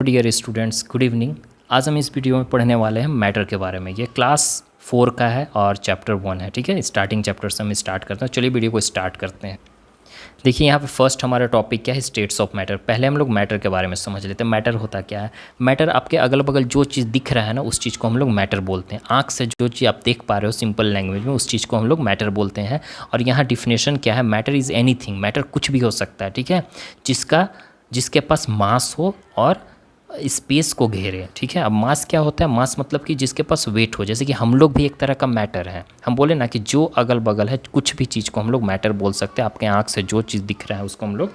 Dear students, good evening. आज हम इस वीडियो में पढ़ने वाले हैं मैटर के बारे में। ये क्लास 4 का है और चैप्टर 1 है, ठीक है। स्टार्टिंग चैप्टर से हम स्टार्ट करते हैं। चलिए वीडियो को स्टार्ट करते हैं। देखिए यहाँ पे फर्स्ट हमारा टॉपिक क्या है, स्टेट्स ऑफ मैटर। पहले हम लोग मैटर के बारे में समझ लेते हैं। मैटर होता क्या है। मैटर आपके अगल बगल जो चीज़ दिख रहा है ना, उस चीज़ को हम लोग मैटर बोलते हैं। आँख से जो चीज़ आप देख पा रहे हो सिंपल लैंग्वेज में, उस चीज़ को हम लोग मैटर बोलते हैं। और यहाँ डिफिनेशन क्या है, मैटर इज़ एनीथिंग। मैटर कुछ भी हो सकता है, ठीक है, जिसके पास मास हो और स्पेस को घेरे, ठीक है। अब मास क्या होता है, मास मतलब कि जिसके पास वेट हो। जैसे कि हम लोग भी एक तरह का मैटर है। हम बोले ना कि जो अगल बगल है कुछ भी चीज़ को हम लोग मैटर बोल सकते हैं। आपके आँख से जो चीज़ दिख रहा है उसको हम लोग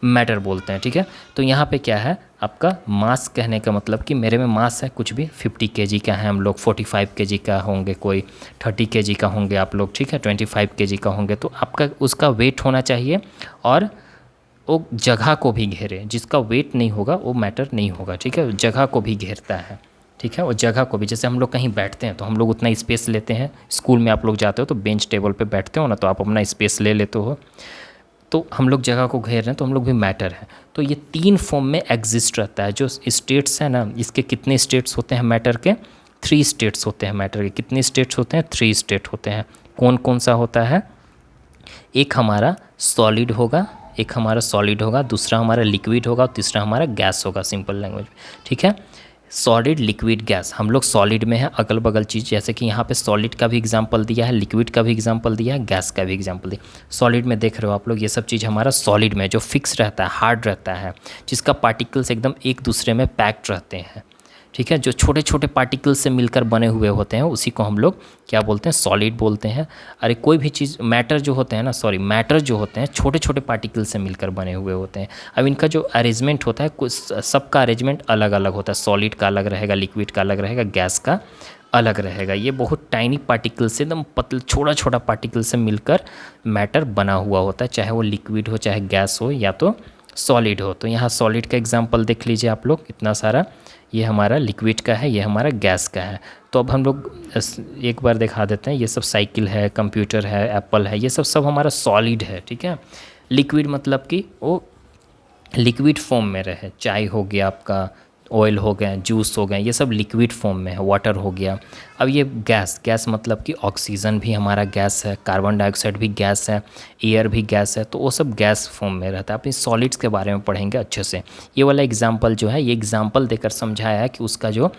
मैटर बोलते हैं, ठीक है। तो यहाँ पे क्या है, आपका मास कहने का मतलब कि मेरे में मास है कुछ भी, 50 kg का है हम लोग, 45 kg का होंगे, कोई 30 kg का होंगे आप लोग, ठीक है, 25 kg का होंगे। तो आपका उसका वेट होना चाहिए और वो जगह को भी घेरे। जिसका वेट नहीं होगा वो मैटर नहीं होगा, ठीक है। जगह को भी घेरता है, ठीक है। वो जगह को भी, जैसे हम लोग कहीं बैठते हैं तो हम लोग उतना स्पेस लेते हैं। स्कूल में आप लोग जाते हो तो बेंच टेबल पे बैठते हो ना, तो आप अपना स्पेस ले लेते हो। तो हम लोग जगह को घेर रहे हैं तो हम लोग भी मैटर है। तो ये 3 फॉर्म में एग्जिस्ट रहता है। जो स्टेट्स है ना, इसके कितने स्टेट्स होते हैं मैटर के? 3 स्टेट्स होते हैं मैटर के। कितने स्टेट्स होते हैं? 3 स्टेट होते हैं। कौन कौन सा होता है? एक हमारा सॉलिड होगा, दूसरा हमारा लिक्विड होगा और तीसरा हमारा गैस होगा, सिंपल लैंग्वेज, ठीक है। Solid, liquid, gas. हम लोग सॉलिड में है अगल बगल चीज़, जैसे कि यहाँ पे सॉलिड का भी एग्जांपल दिया है, लिक्विड का भी एग्जांपल दिया है, गैस का भी एग्जांपल दिया। सॉलिड में देख रहे हो आप लोग, ये सब चीज़ हमारा सॉलिड में जो फिक्स रहता है, हार्ड रहता है, जिसका पार्टिकल्स एकदम एक दूसरे में पैक्ड रहते हैं, ठीक है। जो छोटे छोटे पार्टिकल से मिलकर बने हुए होते हैं उसी को हम लोग क्या बोलते हैं? सॉलिड बोलते हैं। अरे कोई भी चीज़, मैटर जो होते हैं ना, मैटर जो होते हैं छोटे छोटे पार्टिकल से मिलकर बने हुए होते हैं। अब इनका जो अरेंजमेंट होता है, कुछ सबका अरेंजमेंट अलग अलग होता है। सॉलिड का अलग रहेगा, लिक्विड का अलग रहेगा, गैस का अलग रहेगा। ये बहुत टाइनी पार्टिकल से, एकदम पतला छोटा छोटा पार्टिकल से मिलकर मैटर बना हुआ होता है, चाहे वो लिक्विड हो, चाहे गैस हो, या तो सॉलिड हो। तो यहाँ सॉलिड का एग्जांपल देख लीजिए आप लोग, इतना सारा। ये हमारा लिक्विड का है, ये हमारा गैस का है। तो अब हम लोग एक बार दिखा देते हैं। ये सब साइकिल है, कंप्यूटर है, एप्पल है, ये सब हमारा सॉलिड है, ठीक है। लिक्विड मतलब कि वो लिक्विड फॉर्म में रहे। चाय हो गया आपका, ऑयल हो गए, जूस हो गए, ये सब लिक्विड फॉर्म में है, वाटर हो गया। अब ये गैस मतलब कि ऑक्सीजन भी हमारा गैस है, कार्बन डाइऑक्साइड भी गैस है, एयर भी गैस है। तो वो सब गैस फॉर्म में रहता है। आप इस सॉलिड्स के बारे में पढ़ेंगे अच्छे से। ये वाला एग्जांपल जो है, ये एग्जांपल देकर समझाया है कि उसका जो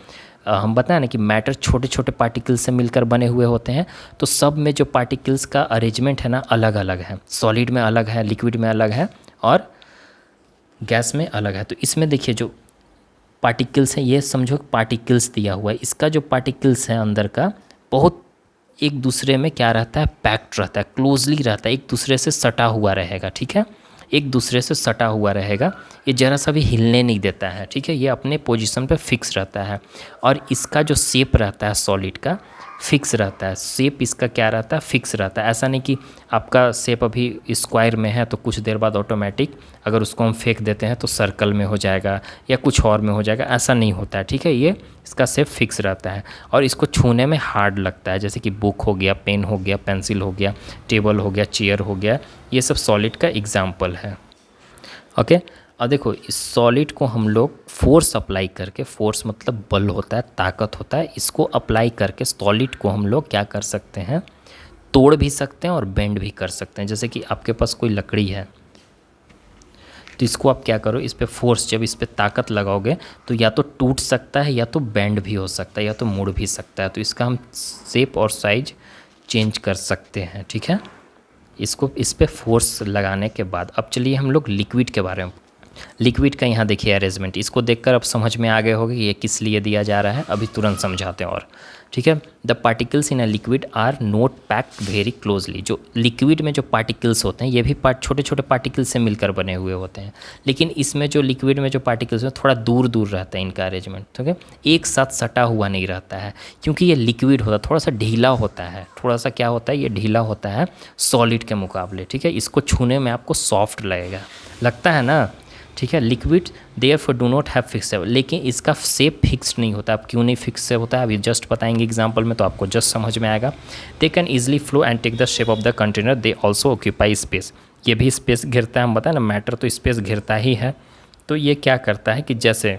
हम बताएं ना कि मैटर छोटे छोटे पार्टिकल्स से मिलकर बने हुए होते हैं। तो सब में जो पार्टिकल्स का अरेंजमेंट है ना, अलग अलग है। सॉलिड में अलग है, लिक्विड में अलग है और गैस में अलग है। तो इसमें देखिए जो पार्टिकल्स हैं, ये समझो पार्टिकल्स दिया हुआ है। इसका जो पार्टिकल्स है अंदर का, बहुत एक दूसरे में क्या रहता है? पैक्ड रहता है, क्लोजली रहता है, एक दूसरे से सटा हुआ रहेगा, ठीक है। एक दूसरे से सटा हुआ रहेगा। ये ज़रा सा भी हिलने नहीं देता है, ठीक है। ये अपने पोजीशन पे फिक्स रहता है। और इसका जो शेप रहता है सॉलिड का, फिक्स रहता है। शेप इसका क्या रहता है? फिक्स रहता है। ऐसा नहीं कि आपका शेप अभी स्क्वायर में है तो कुछ देर बाद ऑटोमेटिक अगर उसको हम फेंक देते हैं तो सर्कल में हो जाएगा या कुछ और में हो जाएगा, ऐसा नहीं होता है, ठीक है। ये इसका शेप फिक्स रहता है और इसको छूने में हार्ड लगता है। जैसे कि बुक हो गया, पेन हो गया, पेंसिल हो गया, टेबल हो गया, चेयर हो गया, ये सब सॉलिड का एग्जाम्पल है, ओके। और देखो इस सॉलिड को हम लोग फोर्स अप्लाई करके, फोर्स मतलब बल होता है, ताकत होता है, इसको अप्लाई करके सॉलिड को हम लोग क्या कर सकते हैं? तोड़ भी सकते हैं और बेंड भी कर सकते हैं। जैसे कि आपके पास कोई लकड़ी है तो इसको आप क्या करो, इस पर फोर्स, जब इस पर ताकत लगाओगे तो या तो टूट सकता है, या तो बेंड भी हो सकता है, या तो मुड़ भी सकता है। तो इसका हम शेप और साइज चेंज कर सकते हैं, ठीक है, इसको इस पर फोर्स लगाने के बाद। अब चलिए हम लोग लिक्विड के बारे में। लिक्विड का यहाँ देखिए अरेंजमेंट, इसको देखकर अब समझ में आ गए होगा कि ये किस लिए दिया जा रहा है। अभी तुरंत समझाते हैं और, ठीक है। The particles in a liquid are not packed very closely. जो लिक्विड में जो पार्टिकल्स होते हैं, ये भी छोटे छोटे पार्टिकल्स से मिलकर बने हुए होते हैं। लेकिन इसमें जो लिक्विड में जो पार्टिकल्स हैं थोड़ा दूर दूर रहता है इनका अरेंजमेंट, ठीक है। एक साथ सटा हुआ नहीं रहता है, क्योंकि ये लिक्विड होता है, थोड़ा सा ढीला होता है। थोड़ा सा क्या होता है, ये ढीला होता है सॉलिड के मुकाबले, ठीक है। इसको छूने में आपको सॉफ्ट लगता है ना, ठीक है। Liquid therefore do not have fix, लेकिन इसका शेप फिक्स नहीं होता। अब क्यों नहीं फिक्स होता है अभी जस्ट बताएंगे एग्जांपल में, तो आपको जस्ट समझ में आएगा। They can easily flow and take the shape of the container, they also occupy space. ये भी स्पेस घेरता है, हम बताएं ना, मैटर तो स्पेस घेरता ही है। तो ये क्या करता है कि जैसे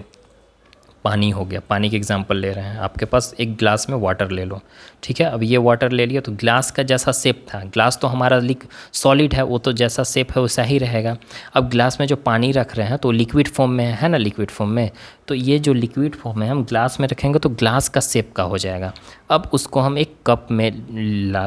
पानी हो गया, पानी के एग्जांपल ले रहे हैं, आपके पास एक ग्लास में वाटर ले लो, ठीक है। अब ये वाटर ले लिया तो ग्लास का जैसा शेप था, ग्लास तो हमारा सॉलिड है, वो तो जैसा शेप है वैसा ही रहेगा। अब ग्लास में जो पानी रख रहे हैं तो लिक्विड फॉर्म में है ना, लिक्विड फॉर्म में, तो ये जो लिक्विड फॉर्म है हम ग्लास में रखेंगे तो ग्लास का शेप का हो जाएगा। अब उसको हम एक कप में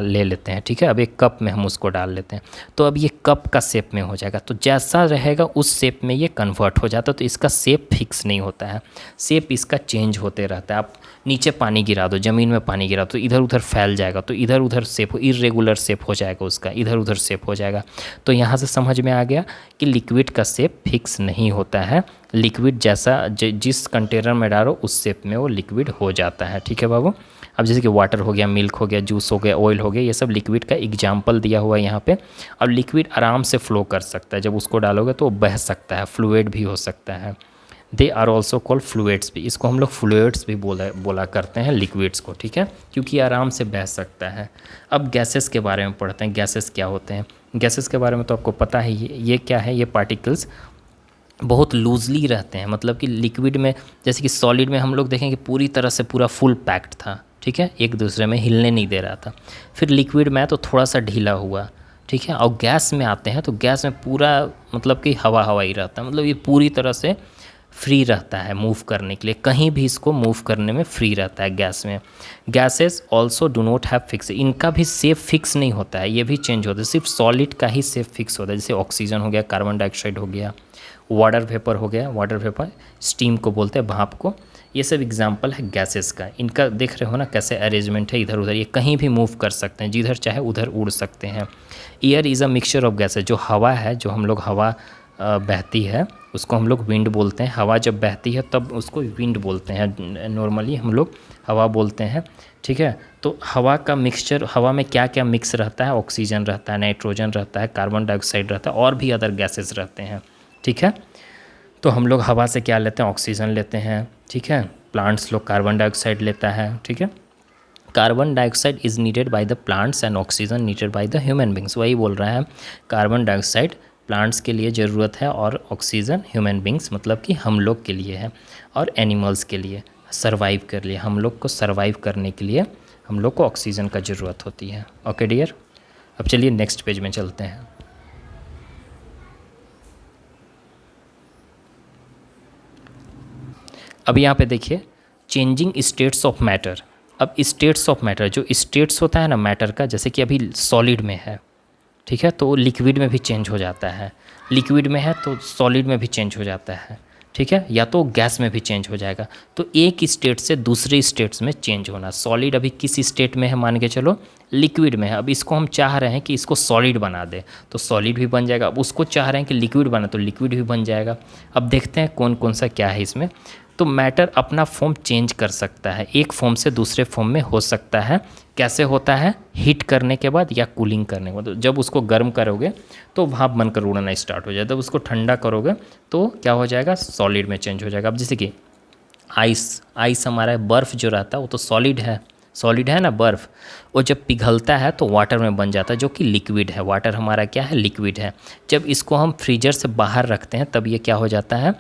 ले लेते हैं, ठीक है। अब एक कप में हम उसको डाल लेते हैं तो अब ये कप का शेप में हो जाएगा, तो जैसा रहेगा उस शेप में ये कन्वर्ट हो जाता है। तो इसका शेप फिक्स नहीं होता है, शेप इसका चेंज होते रहता है। आप नीचे पानी गिरा दो, ज़मीन में पानी गिरा तो इधर उधर फैल जाएगा, तो इधर उधर शेप इर्रेगुलर शेप हो जाएगा उसका, इधर उधर शेप हो जाएगा। तो यहाँ से समझ में आ गया कि लिक्विड का शेप फिक्स नहीं होता है, लिक्विड जैसा जिस कंटेनर में डालो उस शेप में वो लिक्विड हो जाता है, ठीक है बाबू। अब जैसे कि वाटर हो गया, मिल्क हो गया, जूस हो गया, ऑयल हो गया, ये सब लिक्विड का एग्जाम्पल दिया हुआ है यहाँ पे। अब लिक्विड आराम से फ्लो कर सकता है, जब उसको डालोगे तो बह सकता है, फ्लूइड भी हो सकता है। They are also called fluids भी, इसको हम लोग फ्लूइड्स भी बोला करते हैं लिक्विड्स को, ठीक है, क्योंकि आराम से बह सकता है। अब गैसेस के बारे में पढ़ते हैं, गैसेस क्या होते हैं। गैसेस के बारे में तो आपको पता ही है, ये क्या है, ये पार्टिकल्स बहुत लूजली रहते हैं, मतलब कि लिक्विड में, जैसे कि सॉलिड में हम लोग देखें कि पूरी तरह से पूरा फुल पैक्ड था, ठीक है, एक दूसरे में हिलने नहीं दे रहा था। फिर लिक्विड में तो थोड़ा सा ढीला हुआ, ठीक है। और गैस में आते हैं तो गैस में पूरा मतलब कि हवा हवा ही रहता है, मतलब ये पूरी तरह से फ्री रहता है मूव करने के लिए, कहीं भी इसको मूव करने में फ्री रहता है गैस में। Gases also do not have fix, इनका भी शेप फिक्स नहीं होता है, ये भी चेंज होता है, सिर्फ सॉलिड का ही शेप फिक्स होता है। जैसे ऑक्सीजन हो गया, कार्बन डाइऑक्साइड हो गया, वाटर वेपर हो गया, वाटर वेपर स्टीम को बोलते हैं, भाप को, ये सब एग्जांपल है गैसेस का। इनका देख रहे हो ना कैसे अरेंजमेंट है, इधर उधर, ये कहीं भी मूव कर सकते हैं, जिधर चाहे उधर उड़ सकते हैं। Air is a mixture of gases, जो हवा है, जो हम लोग हवा बहती है उसको हम लोग विंड बोलते हैं। हवा जब बहती है तब उसको विंड बोलते हैं, नॉर्मली हम लोग हवा बोलते हैं, ठीक है। तो हवा का मिक्सचर, हवा में क्या क्या मिक्स रहता है, ऑक्सीजन रहता है, नाइट्रोजन रहता है, कार्बन डाइऑक्साइड रहता है, और भी अदर गैसेस रहते हैं, ठीक है। तो हम लोग हवा से क्या लेते हैं, ऑक्सीजन लेते हैं, ठीक है। प्लांट्स लोग कार्बन डाइऑक्साइड लेता है, ठीक है। Carbon dioxide is needed by the plants and oxygen needed by the human beings, वही बोल रहा है, कार्बन डाइऑक्साइड प्लांट्स के लिए ज़रूरत है और ऑक्सीजन ह्यूमन बींग्स मतलब कि हम लोग के लिए है, और एनिमल्स के लिए सर्वाइव कर लिए, हम लोग को सर्वाइव करने के लिए हम लोग को ऑक्सीजन का ज़रूरत होती है। ओके डियर, अब चलिए नेक्स्ट पेज में चलते हैं। अब यहाँ पे देखिए चेंजिंग स्टेट्स ऑफ मैटर। अब स्टेट्स ऑफ मैटर, जो स्टेट्स होता है ना मैटर का, जैसे कि अभी सॉलिड में है, ठीक है, तो लिक्विड में भी चेंज हो जाता है, लिक्विड में है तो सॉलिड में भी चेंज हो जाता है, ठीक है, या तो गैस में भी चेंज हो जाएगा। तो एक स्टेट से दूसरे स्टेट्स में चेंज होना, सॉलिड अभी किस स्टेट में है, मान के चलो लिक्विड में है, अब इसको हम चाह रहे हैं कि इसको सॉलिड बना दे तो सॉलिड भी बन जाएगा, अब उसको चाह रहे हैं कि लिक्विड बना तो लिक्विड भी बन जाएगा। अब देखते हैं कौन कौन सा क्या है इसमें। तो मैटर अपना फॉर्म चेंज कर सकता है, एक फॉर्म से दूसरे फॉर्म में हो सकता है। कैसे होता है, हीट करने के बाद या कूलिंग करने के बाद। तो जब उसको गर्म करोगे तो भाप बनकर उड़ना स्टार्ट हो जाएगा, जब उसको ठंडा करोगे तो क्या हो जाएगा, सॉलिड में चेंज हो जाएगा। अब जैसे कि आइस हमारा बर्फ़ जो रहता है वो तो सॉलिड है ना बर्फ़, वो जब पिघलता है तो वाटर में बन जाता है जो कि लिक्विड है। वाटर हमारा क्या है, लिक्विड है। जब इसको हम फ्रीजर से बाहर रखते हैं तब ये क्या हो जाता है,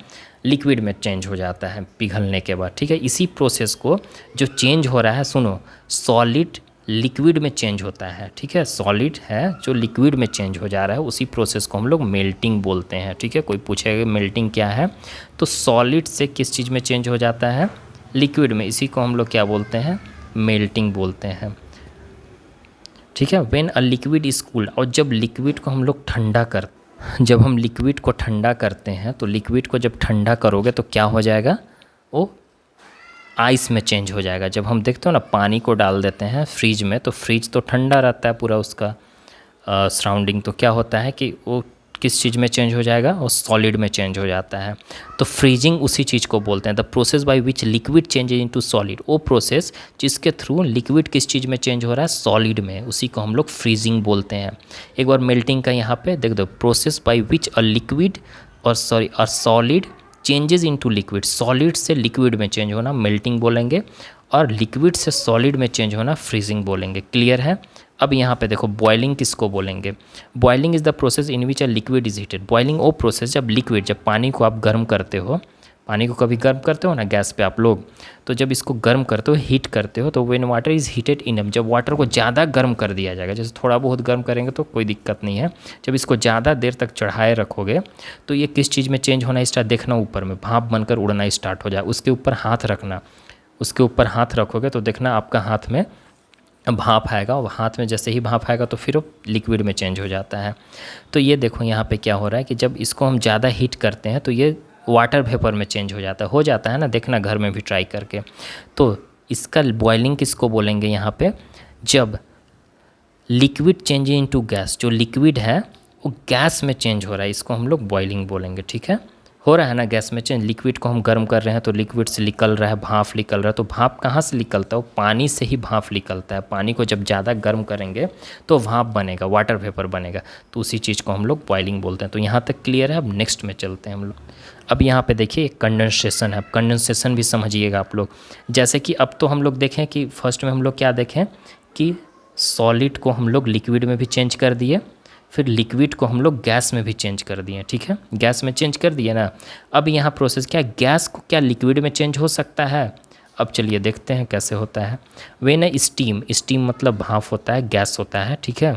लिक्विड में चेंज हो जाता है पिघलने के बाद, ठीक है। इसी प्रोसेस को जो चेंज हो रहा है, सुनो, सॉलिड लिक्विड में चेंज होता है, ठीक है, सॉलिड है जो लिक्विड में चेंज हो जा रहा है, उसी प्रोसेस को हम लोग मेल्टिंग बोलते हैं, ठीक है। कोई पूछेगा मेल्टिंग क्या है, तो सॉलिड से किस चीज़ में चेंज हो जाता है, लिक्विड में, इसी को हम लोग क्या बोलते हैं, मेल्टिंग बोलते हैं, ठीक है। When a liquid is cooled, और जब लिक्विड को हम लोग जब हम लिक्विड को ठंडा करते हैं तो लिक्विड को जब ठंडा करोगे तो क्या हो जाएगा, वो आइस में चेंज हो जाएगा। जब हम देखते हो ना पानी को डाल देते हैं फ्रिज में तो फ्रिज तो ठंडा रहता है पूरा उसका सराउंडिंग, तो क्या होता है कि वो किस चीज़ में चेंज हो जाएगा, वो सॉलिड में चेंज हो जाता है। तो फ्रीजिंग उसी चीज़ को बोलते हैं, the process by which liquid changes into solid, वो प्रोसेस जिसके थ्रू लिक्विड किस चीज़ में चेंज हो रहा है, सॉलिड में, उसी को हम लोग फ्रीजिंग बोलते हैं। एक बार मेल्टिंग का यहाँ पे देख दो, process by which a liquid और solid changes into liquid, solid से लिक्विड में चेंज होना मेल्टिंग बोलेंगे, और लिक्विड से सॉलिड में चेंज होना फ्रीजिंग बोलेंगे। क्लियर है। अब यहाँ पे देखो बॉइलिंग किसको बोलेंगे, boiling is the process in which a liquid is heated. Boiling वो प्रोसेस जब पानी को आप गर्म करते हो, पानी को कभी गर्म करते हो ना गैस पे आप लोग, तो जब इसको गर्म करते हो, हीट करते हो, तो when water is heated enough, जब वाटर को ज़्यादा गर्म कर दिया जाएगा, जैसे थोड़ा बहुत गर्म करेंगे तो कोई दिक्कत नहीं है, जब इसको ज़्यादा देर तक चढ़ाए रखोगे तो ये किस चीज़ में चेंज होना स्टार्ट, देखना ऊपर में भाप बनकर उड़ना स्टार्ट हो जाए। उसके ऊपर हाथ रखना, उसके ऊपर हाथ रखोगे तो देखना आपका हाथ में भाप आएगा, और हाथ में जैसे ही भाप आएगा तो फिर वो लिक्विड में चेंज हो जाता है। तो ये देखो यहाँ पे क्या हो रहा है कि जब इसको हम ज़्यादा हीट करते हैं तो ये वाटर वेपर में चेंज हो जाता है ना, देखना घर में भी ट्राई करके। तो इसका बॉइलिंग किसको बोलेंगे यहाँ पे, जब लिक्विड चेंज इनटू गैस, जो लिक्विड है वो गैस में चेंज हो रहा है, इसको हम लोग बॉइलिंग बोलेंगे। ठीक है, हो रहा है ना गैस में चेंज, लिक्विड को हम गर्म कर रहे हैं तो लिक्विड से निकल रहा है भाप, निकल रहा है। तो भाप कहाँ से निकलता है, वो पानी से ही भाप निकलता है। पानी को जब ज़्यादा गर्म करेंगे तो भाप बनेगा, वाटर वेपर बनेगा, तो उसी चीज़ को हम लोग बॉइलिंग बोलते हैं। तो यहाँ तक क्लियर है। अब नेक्स्ट में चलते हैं हम लोग। अब यहाँ पे देखिए कंडेंसेशन है, कंडेंसेशन भी समझिएगा आप लोग। जैसे कि अब तो हम लोग देखें कि फर्स्ट में हम लोग क्या देखें कि सॉलिड को हम लोग लिक्विड में भी चेंज कर दिए, फिर लिक्विड को हम लोग गैस में भी चेंज कर दिए। ठीक है, गैस में चेंज कर दिए ना। अब यहाँ प्रोसेस क्या है, गैस को क्या लिक्विड में चेंज हो सकता है। अब चलिए देखते हैं कैसे होता है। व्हेन स्टीम, स्टीम मतलब भाप होता है, गैस होता है। ठीक है,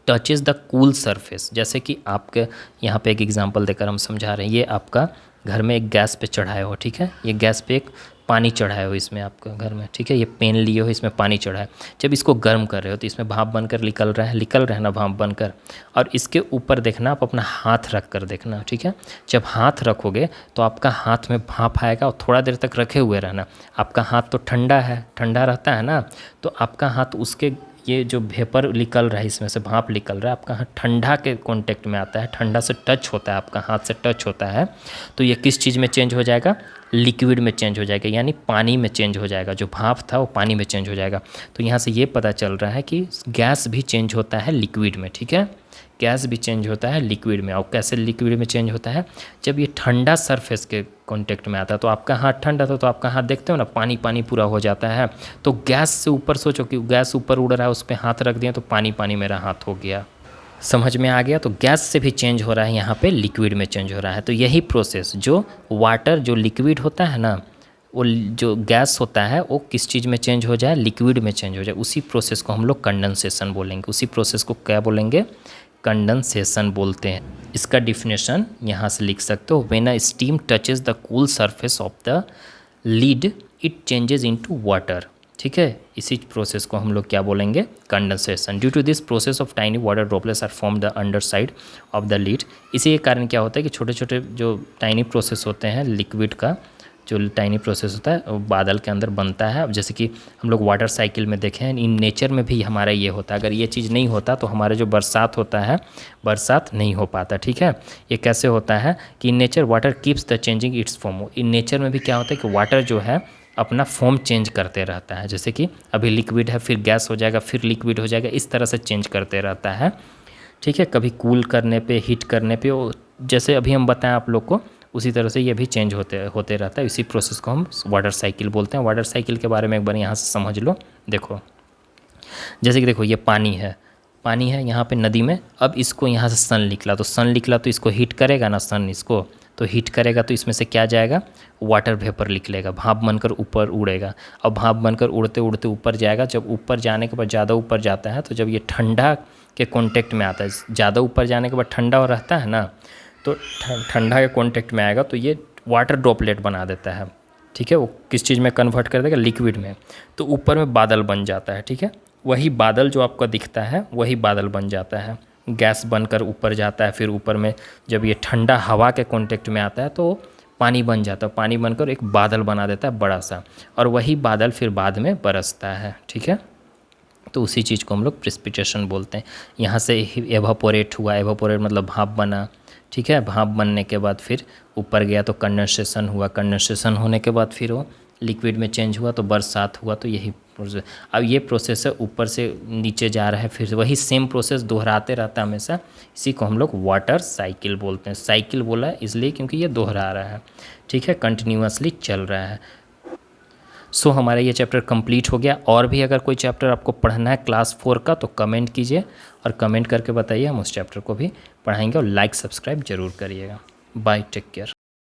टचेज द कूल सरफेस, जैसे कि आपके यहाँ पे एक एग्जांपल देकर हम समझा रहे हैं। ये आपका घर में एक गैस पे चढ़ाए हो, ठीक है, ये गैस पे एक पानी चढ़ाए हो इसमें आपका घर में, ठीक है, ये पेन लिए हो, इसमें पानी चढ़ा है। जब इसको गर्म कर रहे हो तो इसमें भाप बनकर निकल रहा है ना भाप बनकर, और इसके ऊपर देखना आप अपना हाथ रख कर देखना। ठीक है, जब हाथ रखोगे तो आपका हाथ में भाप आएगा, और थोड़ा देर तक रखे हुए रहना। आपका हाथ तो ठंडा है, ठंडा रहता है ना, तो आपका हाथ उसके ये जो वेपर निकल रहा है, इसमें से भाप निकल रहा है, आपका हाथ ठंडा के कांटेक्ट में आता है, ठंडा से टच होता है, आपका हाथ से टच होता है, तो ये किस चीज़ में चेंज हो जाएगा, लिक्विड में चेंज हो जाएगा, यानी पानी में चेंज हो जाएगा। जो भाप था वो पानी में चेंज हो जाएगा। तो यहाँ से ये पता चल रहा है कि गैस भी चेंज होता है लिक्विड में। ठीक है, गैस भी चेंज होता है लिक्विड में। और कैसे लिक्विड में चेंज होता है, जब ये ठंडा सरफेस के कांटेक्ट में आता है, तो आपका हाथ ठंडा था तो आपका हाथ देखते हो ना पानी पानी पूरा हो जाता है। तो गैस से ऊपर सोचो कि गैस ऊपर उड़ रहा है, उस पर हाथ रख दिया तो पानी पानी मेरा हाथ हो गया। समझ में आ गया। तो गैस से भी चेंज हो रहा है, यहाँ पे लिक्विड में चेंज हो रहा है। तो यही प्रोसेस, जो वाटर जो लिक्विड होता है ना, वो जो गैस होता है वो किस चीज़ में चेंज हो जाए, लिक्विड में चेंज हो जाए, उसी प्रोसेस को हम लोग कंडेंसेशन बोलेंगे। उसी प्रोसेस को क्या बोलेंगे, कंडेंसेशन बोलते हैं। इसका डिफिनेशन यहाँ से लिख सकते हो, when a steam touches the cool surface of the lid it changes into water. ठीक है, इसी प्रोसेस को हम लोग क्या बोलेंगे, condensation. Due to this process of tiny water droplets are form the under side of the lid. इसी के कारण क्या होता है कि छोटे छोटे जो टाइनी प्रोसेस होते हैं, लिक्विड का जो टाइनी प्रोसेस होता है वो बादल के अंदर बनता है। अब जैसे कि हम लोग वाटर साइकिल में देखें, इन नेचर में भी हमारा ये होता है। अगर ये चीज़ नहीं होता तो हमारे जो बरसात होता है, बरसात नहीं हो पाता। ठीक है, ये कैसे होता है कि in nature water keeps the changing it's form. In nature में भी क्या होता है कि वाटर जो है अपना फॉर्म चेंज करते रहता है। जैसे कि अभी लिक्विड है, फिर गैस हो जाएगा, फिर लिक्विड हो जाएगा, इस तरह से चेंज करते रहता है। ठीक है, कभी कूल करने पे, हीट करने पे, जैसे अभी हम बताएं आप लोग को, उसी तरह से ये भी चेंज होते रहता है। इसी प्रोसेस को हम वाटर साइकिल बोलते हैं। वाटर साइकिल के बारे में एक बार यहाँ से समझ लो। देखो, जैसे कि देखो ये पानी है यहाँ पे नदी में। अब इसको यहाँ से सन निकला, तो सन निकला तो इसको हीट करेगा ना, सन इसको तो हीट करेगा, तो इसमें से क्या जाएगा, वाटर वेपर निकलेगा, भाप बनकर ऊपर उड़ेगा। अब भाप बनकर उड़ते उड़ते ऊपर जाएगा। जब ऊपर जाने के बाद ज़्यादा ऊपर जाता है, तो जब ये ठंडा के कॉन्टेक्ट में आता है, ज़्यादा ऊपर जाने के बाद ठंडा रहता है ना, तो ठंडा के कॉन्टेक्ट में आएगा तो ये वाटर ड्रॉपलेट बना देता है। ठीक है, वो किस चीज़ में कन्वर्ट कर देगा, लिक्विड में। तो ऊपर में बादल बन जाता है। ठीक है, वही बादल जो आपका दिखता है वही बादल बन जाता है, गैस बनकर ऊपर जाता है। फिर ऊपर में जब ये ठंडा हवा के कांटेक्ट में आता है तो पानी बन जाता है, पानी बनकर एक बादल बना देता है बड़ा सा, और वही बादल फिर बाद में बरसता है। ठीक है, तो उसी चीज़ को हम लोग प्रेसिपिटेशन बोलते हैं। यहाँ से एवापोरेट हुआ, एवापोरेट मतलब भाप बना। ठीक है, भाप बनने के बाद फिर ऊपर गया तो कंडेंसेशन हुआ, कंडेंसेशन होने के बाद फिर वो लिक्विड में चेंज हुआ तो बरसात हुआ। तो यही प्रोसेस, अब ये प्रोसेस है ऊपर से नीचे जा रहा है, फिर वही सेम प्रोसेस दोहराते रहता है हमेशा। इसी को हम लोग वाटर साइकिल बोलते हैं। साइकिल बोला है इसलिए क्योंकि ये दोहरा रहा है। ठीक है, कंटिन्यूअसली चल रहा है। सो हमारा ये चैप्टर कंप्लीट हो गया। और भी अगर कोई चैप्टर आपको पढ़ना है क्लास 4 का तो कमेंट कीजिए, और कमेंट करके बताइए, हम उस चैप्टर को भी पढ़ाएंगे। और लाइक सब्सक्राइब जरूर करिएगा। Bye, take care.